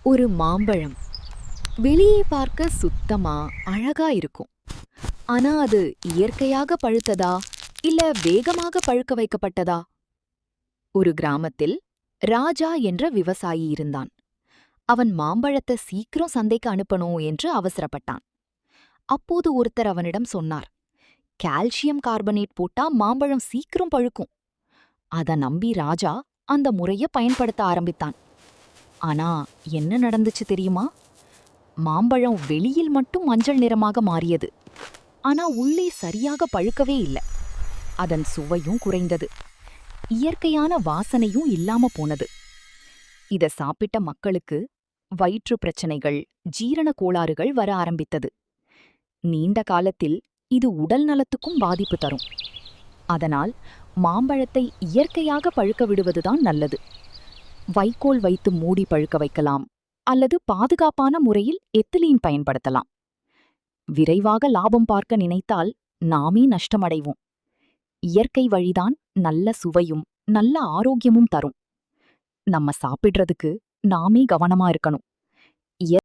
ஒரு மாம்பழம் வெளியே பார்க்க சுத்தமா அழகா இருக்கும். ஆனா அது இயற்கையாக பழுத்ததா இல்ல வேகமாக பழுக்க வைக்கப்பட்டதா? ஒரு கிராமத்தில் ராஜா என்ற விவசாயி இருந்தான். அவன் மாம்பழத்தை சீக்கிரம் சந்தைக்கு அனுப்பணும் என்று அவசரப்பட்டான். அப்போது ஒருத்தர் அவனிடம் சொன்னார், கால்சியம் கார்பனேட் போட்டா மாம்பழம் சீக்கிரம் பழுக்கும். அத நம்பி ராஜா அந்த முறைய பயன்படுத்த ஆரம்பித்தான். ஆனா என்ன நடந்துச்சு தெரியுமா? மாம்பழம் வெளியில் மட்டும் மஞ்சள் நிறமாக மாறியது. ஆனா உள்ளே சரியாக பழுக்கவே இல்ல. அதன் சுவையும் குறைந்தது. இயற்கையான வாசனையும் இல்லாம போனது. இத சாப்பிட்ட மக்களுக்கு வயிற்று பிரச்சனைகள், ஜீரண கோளாறுகள் வர ஆரம்பித்தது. நீண்ட காலத்தில் இது உடல் நலத்துக்கும் பாதிப்பு தரும். அதனால் மாம்பழத்தை இயற்கையாக பழுக்க விடுவதுதான் நல்லது. வைக்கோல் வைத்து மூடி பழுக்க வைக்கலாம், அல்லது பாதுகாப்பான முறையில் எத்திலீன் பயன்படுத்தலாம். விரைவாக லாபம் பார்க்க நினைத்தால் நாமே நஷ்டமடைவோம். இயற்கை வழிதான் நல்ல சுவையும் நல்ல ஆரோக்கியமும் தரும். நம்ம சாப்பிடுறதுக்கு நாமே கவனமா இருக்கணும்.